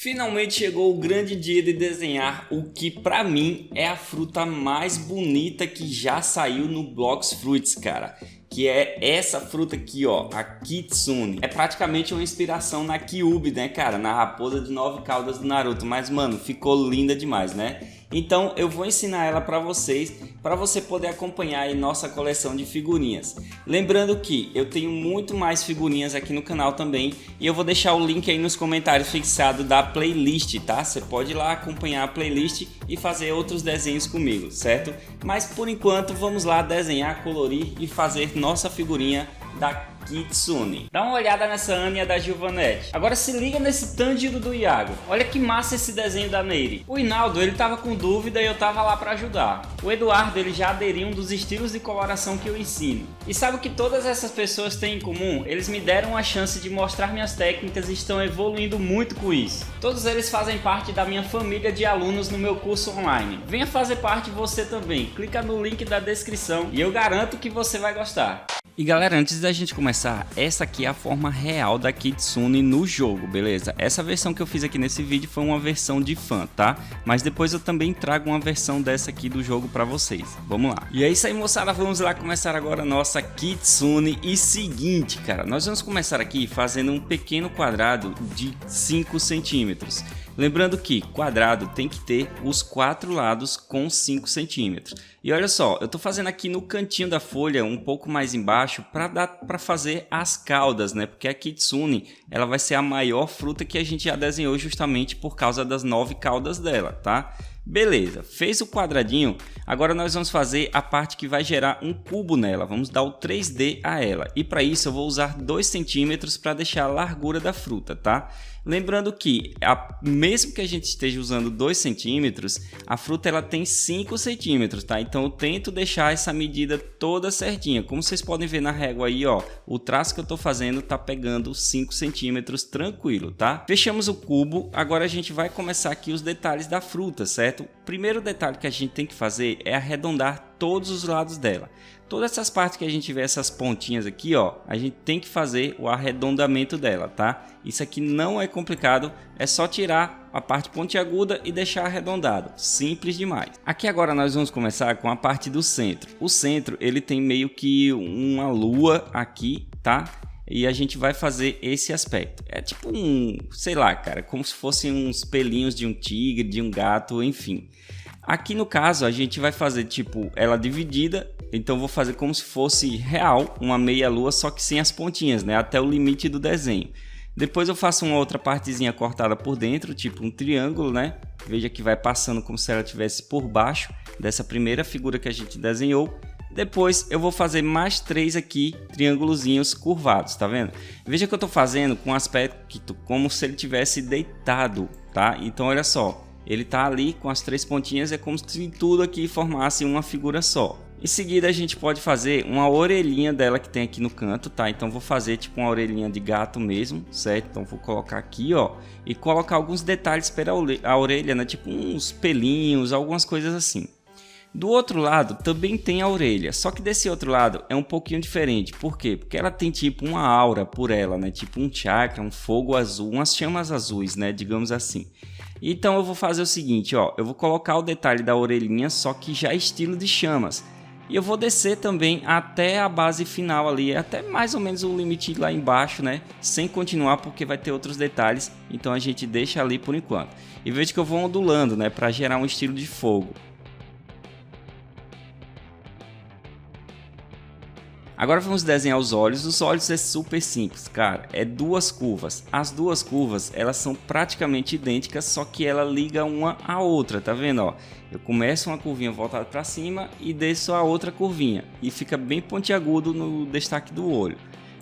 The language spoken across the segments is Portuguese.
Finalmente chegou o grande dia de desenhar o que pra mim é a fruta mais bonita que já saiu no Blox Fruits, cara. Que é essa fruta aqui, ó, a Kitsune. É praticamente uma inspiração na Kyuubi, né, cara? Na raposa de 9 caudas do Naruto. Mas, mano, ficou linda demais, né? Então eu vou ensinar ela para vocês, para você poder acompanhar aí nossa coleção de figurinhas. Lembrando que eu tenho muito mais figurinhas aqui no canal também, e eu vou deixar o link aí nos comentários fixado da playlist, tá? Você pode ir lá acompanhar a playlist e fazer outros desenhos comigo, certo? Mas por enquanto vamos lá desenhar, colorir e fazer nossa figurinha da Kitsune. Dá uma olhada nessa Anya da Giovanetti. Agora se liga nesse Tanjiro do Iago. Olha que massa esse desenho da Neiri. O Hinaldo, ele tava com dúvida e eu tava lá para ajudar. O Eduardo, ele já aderiu um dos estilos de coloração que eu ensino. E sabe o que todas essas pessoas têm em comum? Eles me deram a chance de mostrar minhas técnicas e estão evoluindo muito com isso. Todos eles fazem parte da minha família de alunos no meu curso online. Venha fazer parte você também. Clica no link da descrição e eu garanto que você vai gostar. E galera, antes da gente começar, essa aqui é a forma real da Kitsune no jogo, beleza? Essa versão que eu fiz aqui nesse vídeo foi uma versão de fã, tá? Mas depois eu também trago uma versão dessa aqui do jogo pra vocês. Vamos lá. E é isso aí, moçada, vamos lá começar agora a nossa Kitsune. E seguinte, cara, nós vamos começar aqui fazendo um pequeno quadrado de 5 centímetros. Lembrando que quadrado tem que ter os 4 lados com 5 centímetros. E olha só, eu tô fazendo aqui no cantinho da folha, um pouco mais embaixo, para fazer as caudas, né? Porque a Kitsune, ela vai ser a maior fruta que a gente já desenhou justamente por causa das 9 caudas dela, tá? Beleza, fez o quadradinho, agora nós vamos fazer a parte que vai gerar um cubo nela, vamos dar o 3D a ela. E para isso eu vou usar 2 centímetros para deixar a largura da fruta, tá? Lembrando que, mesmo que a gente esteja usando 2 centímetros, a fruta ela tem 5 centímetros, tá? Então eu tento deixar essa medida toda certinha. Como vocês podem ver na régua aí, ó, o traço que eu tô fazendo tá pegando 5 centímetros tranquilo, tá? Fechamos o cubo, agora a gente vai começar aqui os detalhes da fruta, certo? O primeiro detalhe que a gente tem que fazer é arredondar todos os lados dela. Todas essas partes que a gente vê, essas pontinhas aqui, ó, a gente tem que fazer o arredondamento dela, tá? Isso aqui não é complicado, é só tirar a parte pontiaguda e deixar arredondado. Simples demais. Aqui agora nós vamos começar com a parte do centro. O centro, ele tem meio que uma lua aqui, tá? E a gente vai fazer esse aspecto. É tipo um, sei lá, cara, como se fossem uns pelinhos de um tigre, de um gato, enfim. Aqui no caso a gente vai fazer tipo ela dividida, então vou fazer como se fosse real, uma meia lua, só que sem as pontinhas, né, até o limite do desenho. Depois eu faço uma outra partezinha cortada por dentro, tipo um triângulo, né? Veja que vai passando como se ela estivesse por baixo dessa primeira figura que a gente desenhou. Depois eu vou fazer mais 3 aqui, triângulozinhos curvados, tá vendo? Veja que eu tô fazendo com um aspecto como se ele tivesse deitado, tá? Então olha só. Ele tá ali com as 3 pontinhas, é como se tudo aqui formasse uma figura só. Em seguida a gente pode fazer uma orelhinha dela que tem aqui no canto, tá? Então vou fazer tipo uma orelhinha de gato mesmo, certo? Então vou colocar aqui, ó, e colocar alguns detalhes para a orelha, né? Tipo uns pelinhos, algumas coisas assim. Do outro lado também tem a orelha, só que desse outro lado é um pouquinho diferente. Por quê? Porque ela tem tipo uma aura por ela, né? Tipo um chakra, um fogo azul, umas chamas azuis, né? Digamos assim. Então eu vou fazer o seguinte, ó, eu vou colocar o detalhe da orelhinha, só que já estilo de chamas. E eu vou descer também até a base final ali, até mais ou menos o limite lá embaixo, né? Sem continuar porque vai ter outros detalhes, então a gente deixa ali por enquanto. E veja que eu vou ondulando, né, para gerar um estilo de fogo. Agora vamos desenhar os olhos. Os olhos é super simples, cara. É 2 curvas. As 2 curvas, elas são praticamente idênticas, só que ela liga uma à outra, tá vendo, ó? Eu começo uma curvinha voltada para cima e desço a outra curvinha. E fica bem pontiagudo no destaque do olho.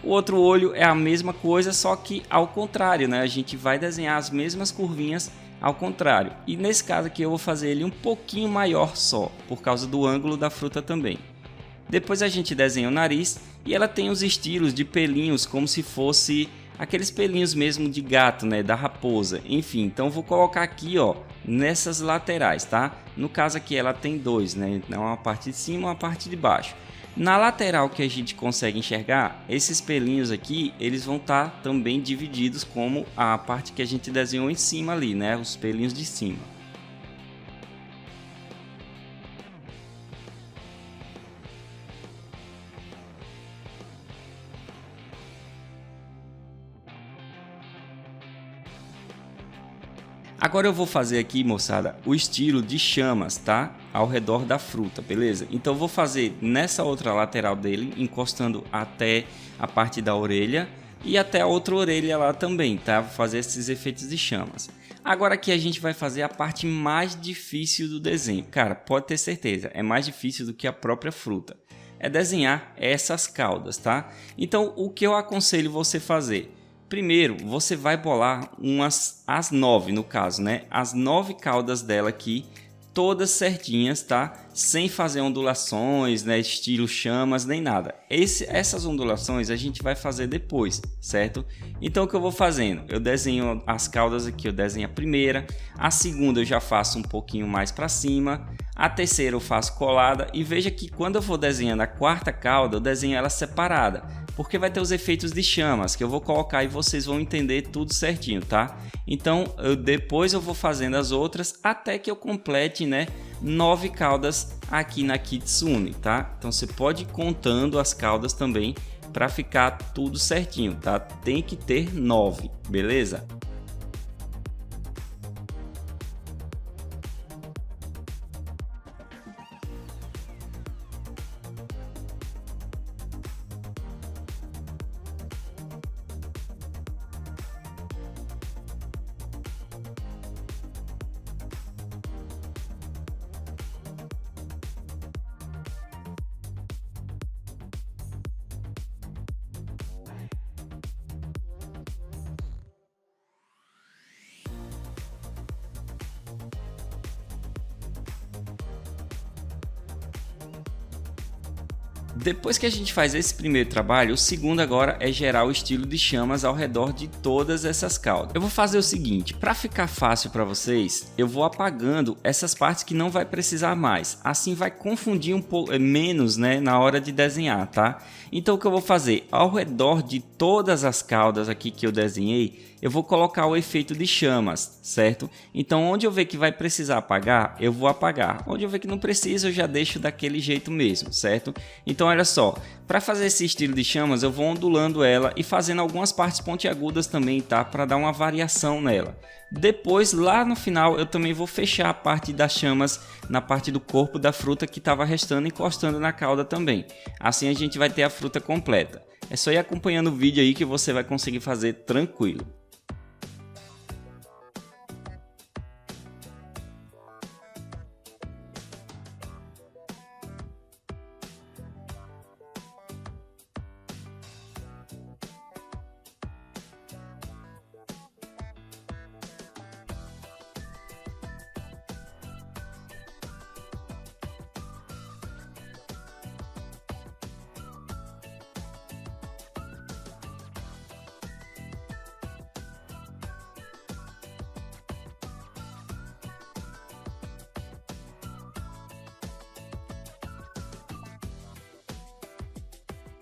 O outro olho é a mesma coisa, só que ao contrário, né? A gente vai desenhar as mesmas curvinhas ao contrário. E nesse caso aqui eu vou fazer ele um pouquinho maior só, por causa do ângulo da fruta também. Depois a gente desenha o nariz e ela tem os estilos de pelinhos como se fosse aqueles pelinhos mesmo de gato, né, da raposa. Enfim, então vou colocar aqui, ó, nessas laterais, tá? No caso aqui ela tem 2, né, uma parte de cima e uma parte de baixo. Na lateral que a gente consegue enxergar, esses pelinhos aqui, eles vão estar também divididos como a parte que a gente desenhou em cima ali, né? Os pelinhos de cima. Agora eu vou fazer aqui, moçada, o estilo de chamas, tá? Ao redor da fruta, beleza? Então eu vou fazer nessa outra lateral dele, encostando até a parte da orelha e até a outra orelha lá também, tá? Vou fazer esses efeitos de chamas. Agora aqui a gente vai fazer a parte mais difícil do desenho. Cara, pode ter certeza, é mais difícil do que a própria fruta. É desenhar essas caudas, tá? Então o que eu aconselho você fazer? Primeiro, você vai bolar as 9, no caso, né? As 9 caudas dela aqui, todas certinhas, tá? Sem fazer ondulações, né? Estilo chamas, nem nada. Essas ondulações a gente vai fazer depois, certo? Então o que eu vou fazendo? Eu desenho as caudas aqui, eu desenho a primeira, a segunda eu já faço um pouquinho mais para cima, a terceira eu faço colada e veja que quando eu vou desenhando a quarta cauda, eu desenho ela separada. Porque vai ter os efeitos de chamas que eu vou colocar e vocês vão entender tudo certinho, tá? Então depois eu vou fazendo as outras até que eu complete, né, 9 caudas aqui na Kitsune, tá? Então você pode ir contando as caudas também para ficar tudo certinho, tá? Tem que ter 9, beleza? Depois que a gente faz esse primeiro trabalho, o segundo agora é gerar o estilo de chamas ao redor de todas essas caudas. Eu vou fazer o seguinte, para ficar fácil para vocês, eu vou apagando essas partes que não vai precisar mais. Assim vai confundir um pouco menos, né, na hora de desenhar, tá? Então o que eu vou fazer? Ao redor de todas as caudas aqui que eu desenhei, eu vou colocar o efeito de chamas, certo? Então onde eu ver que vai precisar apagar, eu vou apagar. Onde eu ver que não precisa, eu já deixo daquele jeito mesmo, certo? Então olha só, para fazer esse estilo de chamas, eu vou ondulando ela e fazendo algumas partes pontiagudas também, tá? Para dar uma variação nela. Depois, lá no final, eu também vou fechar a parte das chamas na parte do corpo da fruta que estava restando, encostando na cauda também. Assim a gente vai ter a fruta completa. É só ir acompanhando o vídeo aí que você vai conseguir fazer tranquilo.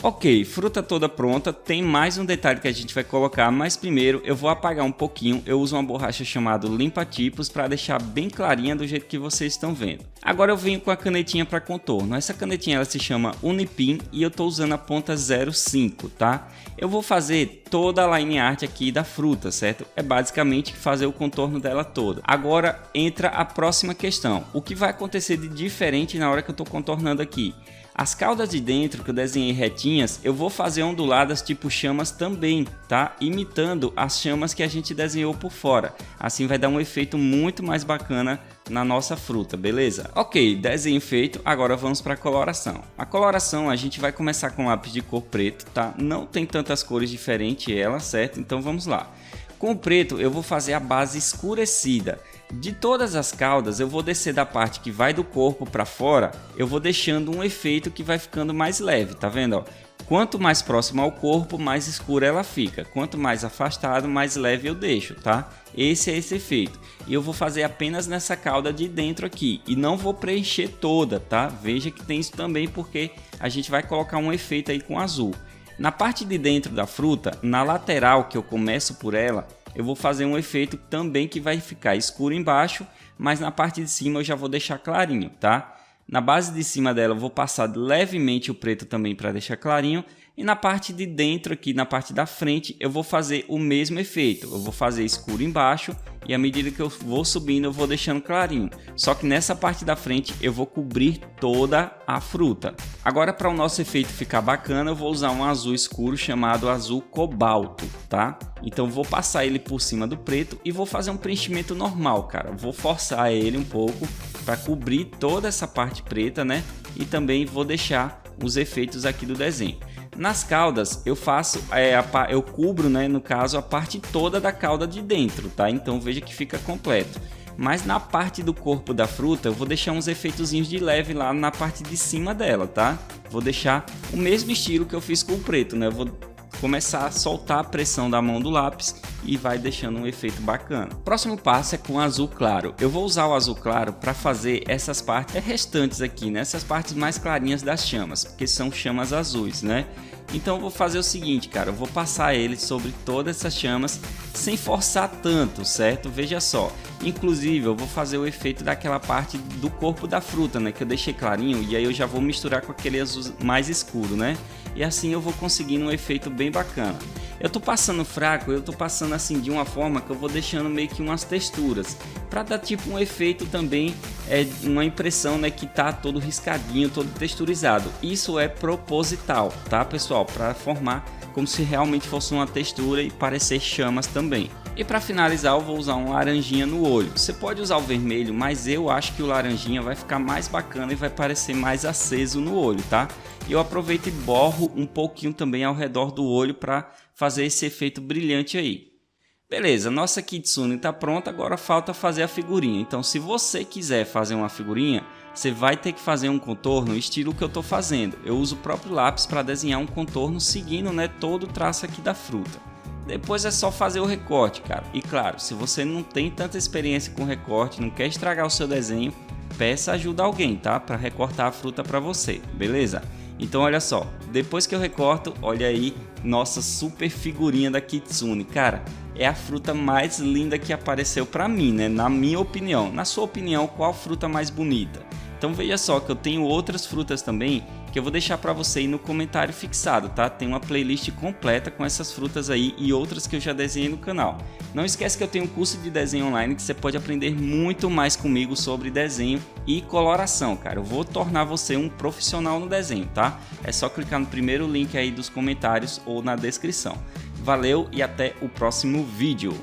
Ok, fruta toda pronta, tem mais um detalhe que a gente vai colocar, mas primeiro eu vou apagar um pouquinho, eu uso uma borracha chamada limpa-tipos para deixar bem clarinha do jeito que vocês estão vendo. Agora eu venho com a canetinha para contorno, essa canetinha ela se chama Unipin e eu estou usando a ponta 05, tá? Eu vou fazer toda a line art aqui da fruta, certo? É basicamente fazer o contorno dela toda. Agora entra a próxima questão, o que vai acontecer de diferente na hora que eu estou contornando aqui? As caudas de dentro que eu desenhei retinhas, eu vou fazer onduladas tipo chamas também, tá? Imitando as chamas que a gente desenhou por fora. Assim vai dar um efeito muito mais bacana na nossa fruta, beleza? Ok, desenho feito, agora vamos para a coloração. A coloração a gente vai começar com lápis de cor preto, tá? Não tem tantas cores diferentes ela, certo? Então vamos lá. Com o preto eu vou fazer a base escurecida. De todas as caudas eu vou descer da parte que vai do corpo para fora, eu vou deixando um efeito que vai ficando mais leve, tá vendo? Ó? Quanto mais próximo ao corpo, mais escura ela fica. Quanto mais afastado, mais leve eu deixo, tá? Esse é esse efeito. E eu vou fazer apenas nessa cauda de dentro aqui. E não vou preencher toda, tá? Veja que tem isso também porque a gente vai colocar um efeito aí com azul. Na parte de dentro da fruta, na lateral que eu começo por ela, eu vou fazer um efeito também que vai ficar escuro embaixo, mas na parte de cima eu já vou deixar clarinho, tá? Na base de cima dela eu vou passar levemente o preto também para deixar clarinho. E na parte de dentro aqui, na parte da frente, eu vou fazer o mesmo efeito. Eu vou fazer escuro embaixo e à medida que eu vou subindo eu vou deixando clarinho. Só que nessa parte da frente eu vou cobrir toda a fruta. Agora para o nosso efeito ficar bacana eu vou usar um azul escuro chamado azul cobalto, tá? Então vou passar ele por cima do preto e vou fazer um preenchimento normal, cara. Vou forçar ele um pouco para cobrir toda essa parte preta, né? E também vou deixar os efeitos aqui do desenho. Nas caudas eu faço, eu cubro, né, no caso, a parte toda da cauda de dentro, tá? Então veja que fica completo. Mas na parte do corpo da fruta eu vou deixar uns efeitozinhos de leve lá na parte de cima dela, tá? Vou deixar o mesmo estilo que eu fiz com o preto, né? Eu vou começar a soltar a pressão da mão do lápis e vai deixando um efeito bacana. Próximo passo é com azul claro. Eu vou usar o azul claro para fazer essas partes restantes aqui, né? Essas partes mais clarinhas das chamas, porque são chamas azuis, né? Então eu vou fazer o seguinte, cara, eu vou passar ele sobre todas essas chamas sem forçar tanto, certo? Veja só, inclusive eu vou fazer o efeito daquela parte do corpo da fruta, né, que eu deixei clarinho, e aí eu já vou misturar com aquele azul mais escuro, né? E assim eu vou conseguindo um efeito bem bacana. Eu tô passando fraco, eu tô passando assim de uma forma que eu vou deixando meio que umas texturas, para dar tipo um efeito também, uma impressão, né, que tá todo riscadinho, todo texturizado. Isso é proposital, tá, pessoal? Para formar como se realmente fosse uma textura e parecer chamas também. E para finalizar eu vou usar um laranjinha no olho. Você pode usar o vermelho, mas eu acho que o laranjinha vai ficar mais bacana e vai parecer mais aceso no olho, tá? E eu aproveito e borro um pouquinho também ao redor do olho para fazer esse efeito brilhante aí. Beleza, nossa Kitsune está pronta, agora falta fazer a figurinha. Então se você quiser fazer uma figurinha, você vai ter que fazer um contorno estilo que eu estou fazendo. Eu uso o próprio lápis para desenhar um contorno seguindo, né, todo o traço aqui da fruta. Depois é só fazer o recorte, cara. E claro, se você não tem tanta experiência com recorte, não quer estragar o seu desenho, peça ajuda a alguém, tá? Para recortar a fruta para você, beleza? Então olha só, depois que eu recorto, olha aí, nossa super figurinha da Kitsune. Cara, é a fruta mais linda que apareceu para mim, né? Na minha opinião. Na sua opinião, qual fruta mais bonita? Então veja só que eu tenho outras frutas também que eu vou deixar para você aí no comentário fixado, tá? Tem uma playlist completa com essas frutas aí e outras que eu já desenhei no canal. Não esquece que eu tenho um curso de desenho online que você pode aprender muito mais comigo sobre desenho e coloração, cara. Eu vou tornar você um profissional no desenho, tá? É só clicar no primeiro link aí dos comentários ou na descrição. Valeu e até o próximo vídeo.